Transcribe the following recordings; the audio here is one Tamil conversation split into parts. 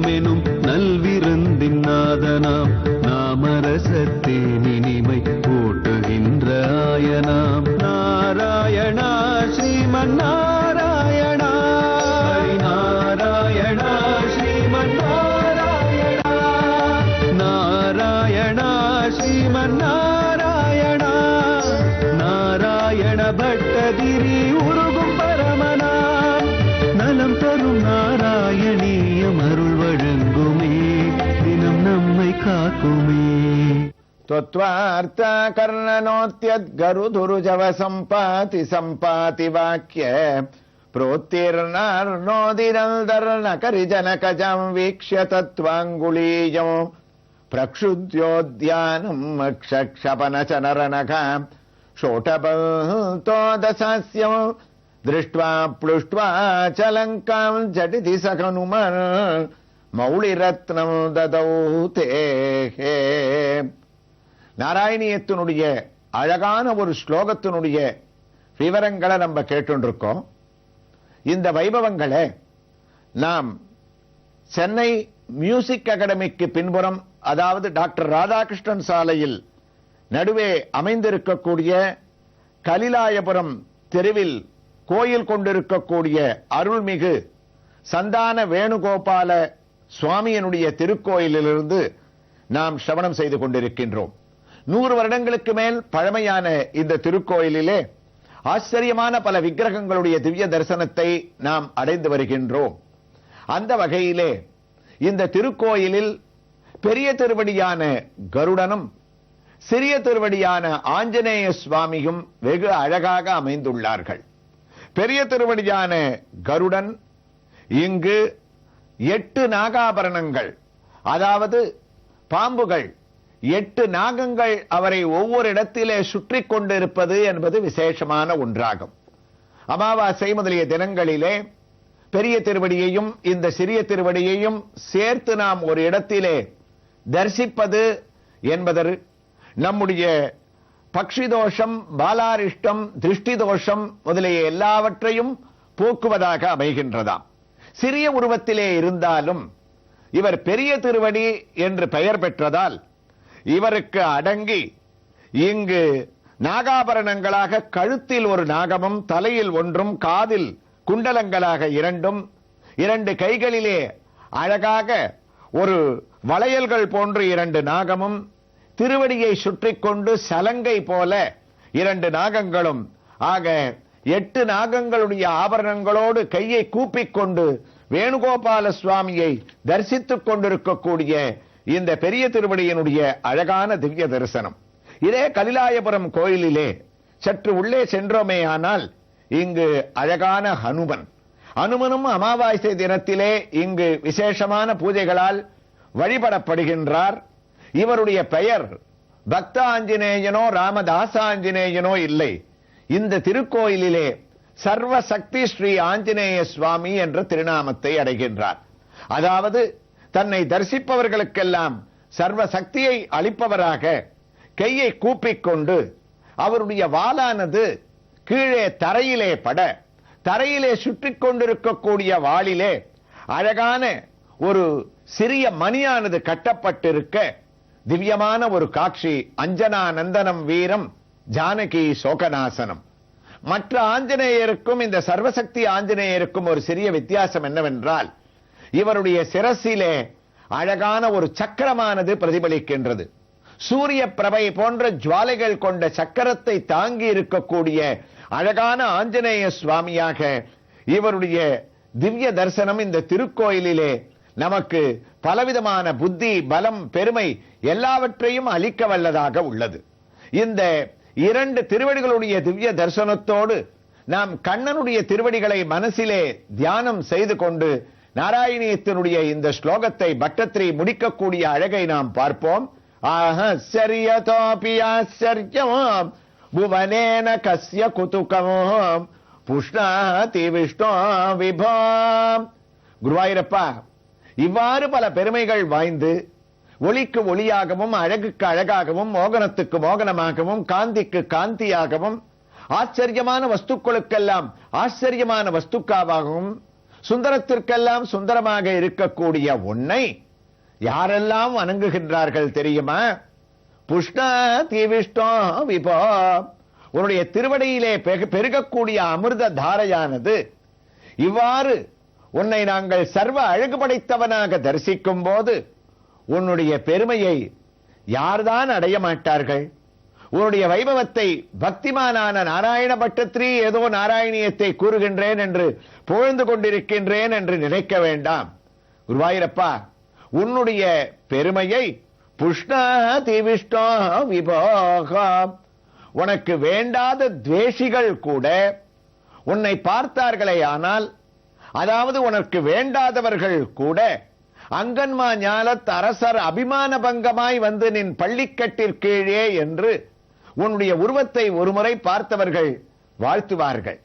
நித்தியமெனும் நல்விருந்தின் நாதனாம் நாமரசத்தே நினிமை கூட்டுகின்ற ஆயனாம் நாராயணா ஸ்ரீமன் நாராயணா நாராயணா ஸ்ரீமன் நாராயணா நாராயணா ஸ்ரீமன் நாராயணா நாராயண பட்டதிரி உருகும் பரமனாம் நலம் தரும் நாராயணீயம் அருள் வழங்குமே தினம் நம்மை காக்குமே त्वत्वार्ता कर्णनोत्यद्गरुधुरुजव सम्पाति वाक्य प्रोत्तीर्णार्णोदिरल्दर्णकरिजनकजं वीक्ष्य तत्त्वाङ्गुलीयं प्रक्षुद्योद्यानम् क्षक्षपनचनरनखां शोटबन्तोदसास्यं दृष्ट्वा प्लुष्ट्वा च लङ्कां झटिति सखनुमन् मौलिरत्नं ददौ ते நாராயணியத்தினுடைய அழகான ஒரு ஸ்லோகத்தினுடைய விவரங்களை நம்ம கேட்டுருக்கோம். இந்த வைபவங்களை நாம் சென்னை மியூசிக் அகாடமிக்கு பின்புறம், அதாவது டாக்டர் ராதாகிருஷ்ணன் சாலையில் நடுவே அமைந்திருக்கக்கூடிய கலிலாயபுரம் தெருவில் கோயில் கொண்டிருக்கக்கூடிய அருள்மிகு சந்தான வேணுகோபால சுவாமியினுடைய திருக்கோயிலிலிருந்து நாம் சிரவணம் செய்து கொண்டிருக்கின்றோம். 100 வருடங்களுக்கு மேல் பழமையான இந்த திருக்கோயிலிலே ஆச்சரியமான பல விக்கிரகங்களுடைய திவ்ய தரிசனத்தை நாம் அடைந்து வருகின்றோம். அந்த வகையிலே இந்த திருக்கோயிலில் பெரிய திருவடியான கருடனும் சிறிய திருவடியான ஆஞ்சநேய சுவாமியும் வெகு அழகாக அமைந்துள்ளார்கள். பெரிய திருவடியான கருடன் இங்கு 8 நாகாபரணங்கள், அதாவது பாம்புகள், 8 நாகங்கள் அவரை ஒவ்வொரு இடத்திலே சுற்றி கொண்டிருப்பது என்பது விசேஷமான ஒன்றாகும். அமாவாசை முதலிய தினங்களிலே பெரிய திருவடியையும் இந்த சிறிய திருவடியையும் சேர்த்து நாம் ஒரு இடத்திலே தரிசிப்பது என்பது நம்முடைய பக்ஷி தோஷம், பாலாரிஷ்டம், திருஷ்டி தோஷம் முதலிய எல்லாவற்றையும் போக்குவதாக அமைகின்றதாம். சிறிய உருவத்திலே இருந்தாலும் இவர் பெரிய திருவடி என்று பெயர் பெற்றதால் இவருக்கு அடங்கி இங்கு நாகாபரணங்களாக கழுத்தில் ஒரு நாகமும், தலையில் ஒன்றும், காதில் குண்டலங்களாக 2ம், 2 கைகளிலே அழகாக ஒரு வளையல்கள் போன்று 2 நாகமும், திருவடியை சுற்றி கொண்டு சலங்கை போல 2 நாகங்களும் ஆக 8 நாகங்களுடைய ஆபரணங்களோடு கையை கூப்பிக்கொண்டு வேணுகோபால சுவாமியை தரிசித்துக் கொண்டிருக்கக்கூடிய இந்த பெரிய திருவடியினுடைய அழகான திவ்ய தரிசனம். இதே கலிலாயபுரம் கோயிலிலே சற்று உள்ளே சென்றோமே ஆனால் இங்கு அழகான ஹனுமனும் அமாவாசை தினத்திலே இங்கு விசேஷமான பூஜைகளால் வழிபடப்படுகின்றார். இவருடைய பெயர் பக்த ஆஞ்சநேயனோ ராமதாச ஆஞ்சநேயனோ இல்லை. இந்த திருக்கோயிலிலே சர்வசக்தி ஸ்ரீ ஆஞ்சநேய சுவாமி என்ற திருநாமத்தை அடைகின்றார். அதாவது தன்னை தரிசிப்பவர்களுக்கெல்லாம் சர்வசக்தியை அளிப்பவராக கையை கூப்பிக்கொண்டு அவருடைய வாளானது கீழே தரையிலே பட, தரையிலே சுற்றி கொண்டிருக்கக்கூடிய வாளிலே அழகான ஒரு சிறிய மணியானது கட்டப்பட்டிருக்க திவ்யமான ஒரு காட்சி. அஞ்சனா நந்தனம் வீரம் ஜானகி சோகநாசனம். மற்ற ஆஞ்சநேயருக்கும் இந்த சர்வசக்தி ஆஞ்சநேயருக்கும் ஒரு சிறிய வித்தியாசம் என்னவென்றால் இவருடைய சிரசிலே அழகான ஒரு சக்கரமானது பிரதிபலிக்கின்றது. சூரிய பிரபை போன்ற ஜுவாலைகள் கொண்ட சக்கரத்தை தாங்கி இருக்கக்கூடிய அழகான ஆஞ்சநேய சுவாமியாக இவருடைய திவ்ய தரிசனம் இந்த திருக்கோயிலிலே நமக்கு பலவிதமான புத்தி, பலம், பெருமை எல்லாவற்றையும் அளிக்க வல்லதாக உள்ளது. இந்த 2 திருவடிகளுடைய திவ்ய தரிசனத்தோடு நாம் கண்ணனுடைய திருவடிகளை மனசிலே தியானம் செய்து கொண்டு நாராயணியத்தினுடைய இந்த ஸ்லோகத்தை பட்டத்திரி முடிக்கக்கூடிய அழகை நாம் பார்ப்போம். ஆச்சரியதோபி ஆச்சரியம் புவனேன கஸ்ய குதுகம் புஷ்ணாதி விஷ்ணு விபம். குருவாயூரப்பா, இவ்வாறு பல பெருமைகள் வாய்ந்து ஒளிக்கு ஒளியாகவும், அழகுக்கு அழகாகவும், மோகனத்துக்கு மோகனமாகவும், காந்திக்கு காந்தியாகவும், ஆச்சரியமான வஸ்துக்களுக்கெல்லாம் ஆச்சரியமான வஸ்துக்காகவும், சுந்தரத்திற்கெல்லாம் சுந்தரமாக இருக்கக்கூடிய உன்னை யாரெல்லாம் வணங்குகின்றார்கள் தெரியுமா? புஷ்ணாதி விஷ்ணோ விபோ, உன்னுடைய திருவடியிலே பெருகக்கூடிய அமிர்த தாரையானது இவ்வாறு உன்னை நாங்கள் சர்வ அழகு படைத்தவனாக தரிசிக்கும் போது உன்னுடைய பெருமையை யார்தான் அடைய மாட்டார்கள்? உன்னுடைய வைபவத்தை பக்திமானான நாராயண பட்டத்திரி ஏதோ நாராயணியத்தை கூறுகின்றேன் என்று புகழ்ந்து கொண்டிருக்கின்றேன் என்று நினைக்க வேண்டாம். குருவாயூரப்பா, உன்னுடைய பெருமையை புஷ்ணாதி விஷ்ணோ விபோகம், உனக்கு வேண்டாத துவேஷிகள் கூட உன்னை பார்த்தார்களே ஆனால், அதாவது உனக்கு வேண்டாதவர்கள் கூட அங்கன்மா ஞாலத் அரசர் அபிமான பங்கமாய் வந்து நின் பள்ளிக்கட்டிற்கீழே என்று உன்னுடைய உருவத்தை ஒருமுறை பார்த்தவர்கள் வாழ்த்துவார்கள்.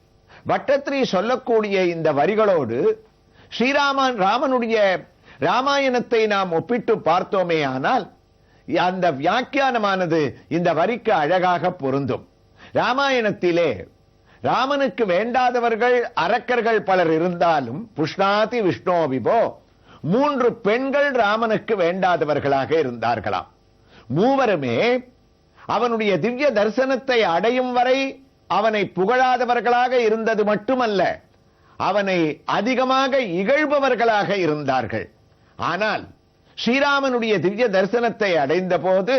பட்டத்திரி சொல்லக்கூடிய இந்த வரிகளோடு ராமனுடைய ராமாயணத்தை நாம் ஒப்பிட்டு பார்த்தோமே ஆனால் அந்த வியாக்கியானமானது இந்த வரிக்கு அழகாக பொருந்தும். ராமாயணத்திலே ராமனுக்கு வேண்டாதவர்கள் அரக்கர்கள் பலர் இருந்தாலும் புஷ்ணாதி விஷ்ணோ விபோ, 3 பெண்கள் ராமனுக்கு வேண்டாதவர்களாக இருந்தார்களாம். மூவருமே அவனுடைய திவ்ய தரிசனத்தை அடையும் வரை அவனை புகழாதவர்களாக இருந்தது மட்டுமல்ல, அவனை அதிகமாக இகழ்பவர்களாக இருந்தார்கள். ஆனால் ஸ்ரீராமனுடைய திவ்ய தரிசனத்தை அடைந்த போது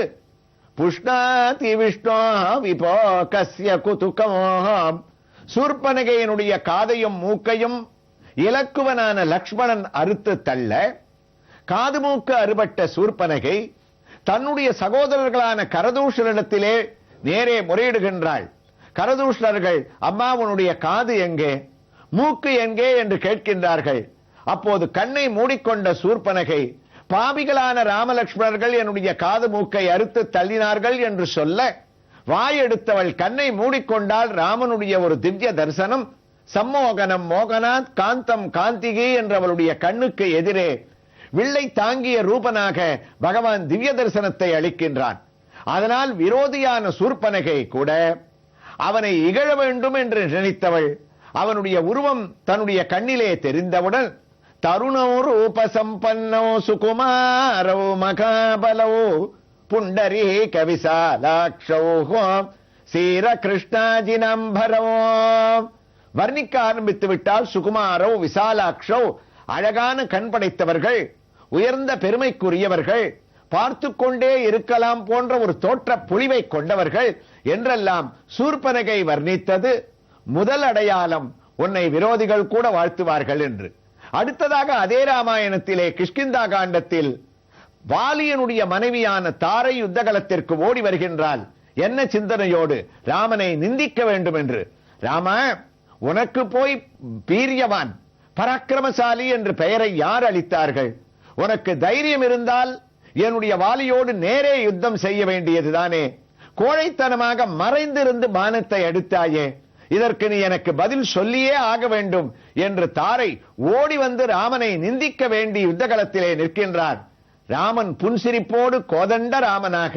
புஷ்ணாதி விஷ்ணோ விபோ கஸ்ய குதுகம், சூர்பனகையினுடைய காதையும் மூக்கையும் இலக்குவனான லக்ஷ்மணன் அறுத்து தள்ள, காது மூக்கு அறுபட்ட சூர்பனகை தன்னுடைய சகோதரர்களான கரதூஷரிடத்திலே நேரே முறையிடுகின்றாள். கரதூஷரர்கள், அம்மா உன்னுடைய காது எங்கே, மூக்கு எங்கே என்று கேட்கின்றார்கள். அப்போது கண்ணை மூடிக்கொண்ட சூர்பனகை, பாபிகளான ராமலட்சுமணர்கள் என்னுடைய காது மூக்கை அறுத்து தள்ளினார்கள் என்று சொல்ல, வாயெடுத்தவள் கண்ணை மூடிக்கொண்டால் ராமனுடைய ஒரு திவ்ய தரிசனம் சம்மோகனம் மோகனாத் காந்தம் காந்திகி என்றவளுடைய கண்ணுக்கு எதிரே வில்லை தாங்கிய ரூபனாக பகவான் திவ்ய தரிசனத்தை அளிக்கின்றான். அதனால் விரோதியான சூர்பனகை கூட அவனை இகழ வேண்டும் என்று நினைத்தவள் அவனுடைய உருவம் தன்னுடைய கண்ணிலே தெரிந்தவுடன் தருணோ ரூப சம்பன்னோ சுகுமாரோ மகாபலோ புண்டரீ கவிசாலாக்ஷோ சீர கிருஷ்ணாஜினம்பரோ, வர்ணிக்க ஆரம்பித்து விட்டால் சுகுமாரோ விசாலாக்ஷோ, அழகான கண் படைத்தவர்கள், உயர்ந்த பெருமைக்குரியவர்கள், பார்த்து கொண்டே இருக்கலாம் போன்ற ஒரு தோற்ற பொலிவை கொண்டவர்கள் என்றெல்லாம் சூர்பனகை வர்ணித்தது முதல் அடையாளம், உன்னை விரோதிகள் கூட வாழ்த்துவார்கள் என்று. அடுத்ததாக அதே ராமாயணத்திலே கிஷ்கிந்தா காண்டத்தில் வாலியனுடைய மனைவியான தாரை யுத்தகலத்திற்கு ஓடி வருகின்றாள். என்ன சிந்தனையோடு? ராமனை நிந்திக்க வேண்டும் என்று. ராம, உனக்கு போய் வீரியவான் பராக்கிரமசாலி என்று பெயரை யார் அளித்தார்கள்? உனக்கு தைரியம் இருந்தால் என்னுடைய வாலியோடு நேரே யுத்தம் செய்ய வேண்டியதுதானே? கோழைத்தனமாக மறைந்திருந்து பானத்தை அடித்தாயே, இதற்கு நீ எனக்கு பதில் சொல்லியே ஆக வேண்டும் என்று தாரை ஓடி வந்து ராமனை நிந்திக்க வேண்டி யுத்தகலத்திலே நிற்கின்றார். ராமன் புன்சிரிப்போடு கோதண்ட ராமனாக,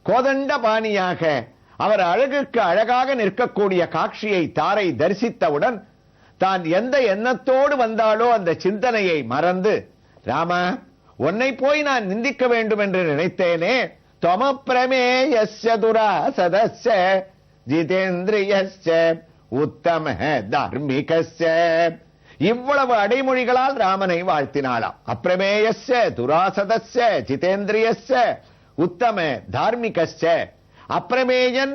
கோதண்ட பாணியாக, அவர் அழகுக்கு அழகாக நிற்கக்கூடிய காட்சியை தாரை தரிசித்தவுடன் தான் எந்த எண்ணத்தோடு வந்தாலோ அந்த சிந்தனையை மறந்து, ராமா, உன்னை போய் நான் நிந்திக்க வேண்டும் என்று நினைத்தேனே, தொம பிரமேயஸ்ய துராசதஸ்ய ஜிதேந்திரியஸ்ய உத்தம தார்மிகஸ்ய, இவ்வளவு அடைமொழிகளால் ராமனை வாழ்த்தினாளாம். அப்பிரமேயஸ்ய துராசதஸ்ய ஜிதேந்திரியஸ்ய உத்தம தார்மிகஸ்ய. அப்பிரமேயன்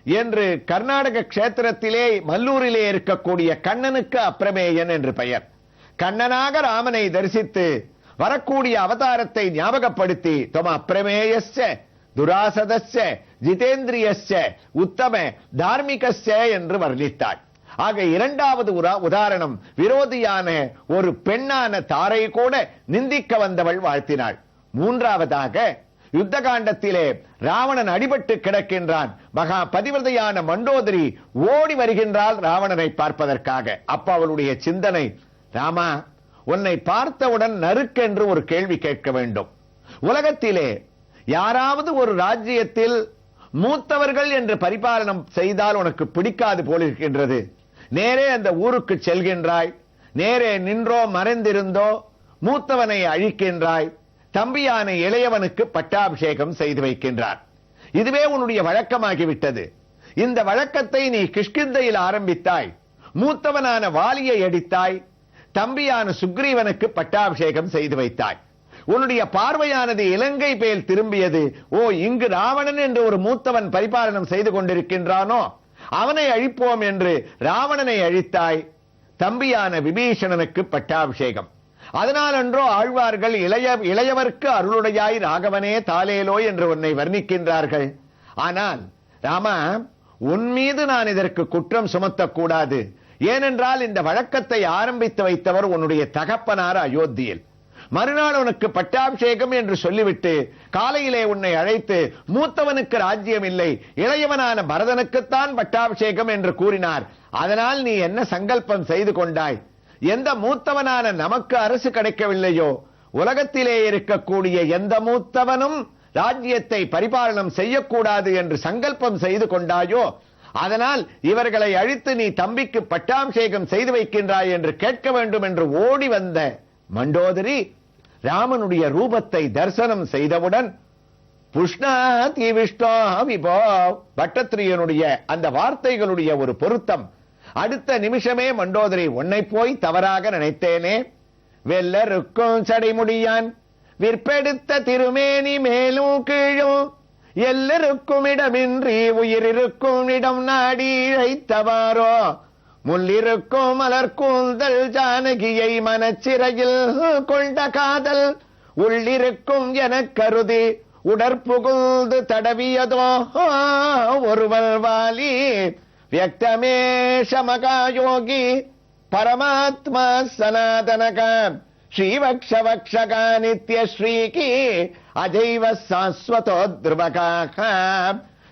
என்று கர்நாடக கஷேத்திரத்திலே மல்லூரிலே இருக்கக்கூடிய கண்ணனுக்கு அப்பிரமேயன் என்று பெயர். கண்ணனாக ராமனை தரிசித்து வரக்கூடிய அவதாரத்தை ஞாபகப்படுத்தி தொம அப்பிரமேயஸ்ய துராசதஸ்ய ஜிதேந்திரியஸ்ய உத்தம தார்மிகஸ்ய என்று வர்ணித்தாள். ஆக இரண்டாவது உதாரணம், விரோதியான ஒரு பெண்ணான தாரை கூட நிந்திக்க வந்தவள் வாழ்த்தினாள். மூன்றாவதாக யுத்த காண்டத்திலே ராவணன் அடிபட்டு கிடக்கின்றான். மகா பதிவிரதையான மண்டோதரி ஓடி வருகின்றாள் ராவணனை பார்ப்பதற்காக. அப்ப அவளுடைய சிந்தனை, ராமா, உன்னை பார்த்தவுடன் நறுக்கென்று ஒரு கேள்வி கேட்க வேண்டும். உலகத்திலே யாராவது ஒரு ராஜ்யத்தில் மூத்தவர்கள் என்று பரிபாலனம் செய்தால் உனக்கு பிடிக்காது போலிருக்கின்றது. நேரே அந்த ஊருக்கு செல்கின்றாய், நேரே நின்றோ மறைந்திருந்தோ மூத்தவனை அழிக்கின்றாய், தம்பியான இளையவனுக்கு பட்டாபிஷேகம் செய்து வைக்கின்றார். இதுவே உன்னுடைய வழக்கமாகிவிட்டது. இந்த வழக்கத்தை நீ கிஷ்கிந்தையில் ஆரம்பித்தாய், மூத்தவனான வாலியை அடித்தாய், தம்பியான சுக்ரீவனுக்கு பட்டாபிஷேகம் செய்து வைத்தாய். உன்னுடைய பார்வையானது இலங்கை பேல் திரும்பியது. ஓ, இங்கு ராவணன் என்று ஒரு மூத்தவன் பரிபாலனம் செய்து கொண்டிருக்கின்றானோ, அவனை அழிப்போம் என்று ராவணனை அழித்தாய், தம்பியான விபீஷணனுக்கு பட்டாபிஷேகம். அதனால் அன்றோ ஆழ்வார்கள் இளையவர்க்கு அருளுடையாய் ராகவனே தாலேலோ என்று உன்னை வர்ணிக்கின்றார்கள். ஆனால் ராமா, உன் மீது நான் இதற்கு குற்றம் சுமத்தக்கூடாது. ஏனென்றால் இந்த வழக்கத்தை ஆரம்பித்து வைத்தவர் உன்னுடைய தகப்பனார் அயோத்தியில். மறுநாள் உனக்கு பட்டாபிஷேகம் என்று சொல்லிவிட்டு காலையிலே உன்னை அழைத்து மூத்தவனுக்கு ராஜ்யம் இல்லை, இளையவனான பரதனுக்குத்தான் பட்டாபிஷேகம் என்று கூறினார். அதனால் நீ என்ன சங்கல்பம் செய்து கொண்டாய்? எந்த மூத்தவனான நமக்கு அரசு கிடைக்கவில்லையோ, உலகத்திலே இருக்கக்கூடிய எந்த மூத்தவனும் ராஜ்யத்தை பரிபாலனம் செய்யக்கூடாது என்று சங்கல்பம் செய்து கொண்டாயோ, அதனால் இவர்களை அழித்து நீ தம்பிக்கு பட்டாபிஷேகம் செய்து வைக்கின்றாய் என்று கேட்க வேண்டும் என்று ஓடி வந்த மண்டோதரி ராமனுடைய ரூபத்தை தரிசனம் செய்தவுடன் புஷ்ணாதி விஷ்ணோ விபோ, பட்டத்திரியனுடைய அந்த வார்த்தைகளுடைய ஒரு பொருத்தம். அடுத்த நிமிஷமே மண்டோதரி, உன்னை போய் தவறாக நினைத்தேனே, வெல்லருக்கும் சடைமுடியான் விற்பெடுத்த திருமேனி மேலும் கீழும் எல்லருக்கும் இடமின்றி உயிரிருக்கும் இடம் நாடி இழைத்தவாரோ, முள்ளிருக்கும் மலர்கூந்தல் ஜானகியை மனச்சிறையில் கொண்ட காதல் உள்ளிருக்கும் எனக் கருதி உடற்புகுந்து தடவியதோ ஒருவல் வாலி வியக்தமே சமகாயோகி பரமாத்மா சனாதனக ஸ்ரீவக்ஷவக்ஷகா நித்ய ஸ்ரீகி அஜைவ சாஸ்வதோ திருவகாக.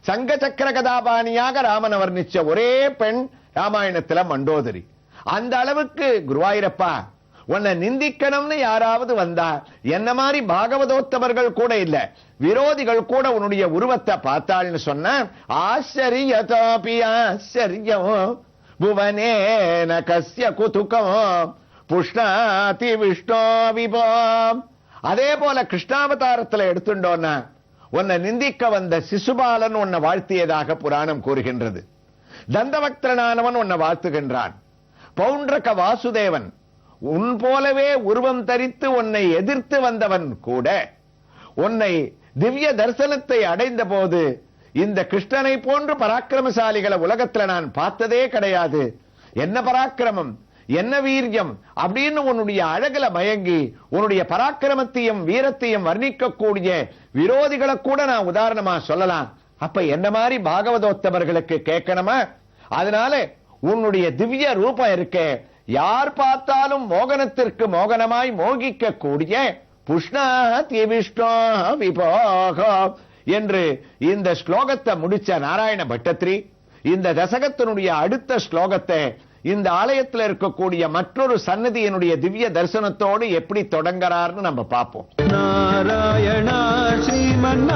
சங்க சக்கர கதாபாணியாக ராமன் வர்ணிச்ச ஒரே பெண் ராமாயணத்துல மண்டோதரி. அந்த அளவுக்கு குருவாயிரப்பா, உன்னை நிந்திக்கணும்னு யாராவது வந்தா, என்ன மாதிரி பாகவதோத்தமர்கள் கூட இல்ல, விரோதிகள் கூட உன்னுடைய உருவத்தை பார்த்தாள்னு சொன்ன ஆச்சரியதாபி ஆச்சரியம் புவனேன கஸ்ய குதுகம் புஷ்ணாதி விஷ்ணோ விபோ. அதே போல கிருஷ்ணாவதாரத்துல எடுத்துட்டோன்னா உன்னை நிந்திக்க வந்த சிசுபாலன் உன்னை வாழ்த்தியதாக புராணம் கூறுகின்றது. தந்தவக்திரனானவன் உன்னை வாழ்த்துகின்றான். பௌண்ட்ரக வாசுதேவன் உன் போலவே உருவம் தரித்து உன்னை எதிர்த்து வந்தவன் கூட உன்னை திவ்ய தரிசனத்தை அடைந்த போது, இந்த கிருஷ்ணனை போன்று பராக்கிரமசாலிகளை உலகத்துல நான் பார்த்ததே கிடையாது, என்ன பராக்கிரமம், என்ன வீரியம் அப்படின்னு உன்னுடைய அழகுல மயங்கி உன்னுடைய பராக்கிரமத்தையும் வீரத்தையும் வர்ணிக்கக்கூடிய விரோதிகளை கூட நான் உதாரணமா சொல்லலாம். அப்ப என்ன மாதிரி பாகவதோத்தமர்களுக்கு கேட்கணுமா? அதனால உன்னுடைய திவ்ய ரூபம் இருக்கே, யார் பார்த்தாலும் மோகனத்திற்கு மோகனமாய் மோகிக்க கூடிய புஷ்ணாதி விஷ்ணோ விபோகோ என்று இந்த ஸ்லோகத்தை முடிச்ச நாராயண பட்டத்திரி இந்த தசகத்தினுடைய அடுத்த ஸ்லோகத்தை இந்த ஆலயத்தில் இருக்கக்கூடிய மற்றொரு சன்னதியினுடைய திவ்ய தரிசனத்தோடு எப்படி தொடங்குறார்னு நம்ம பார்ப்போம். நாராயணா ஸ்ரீமன்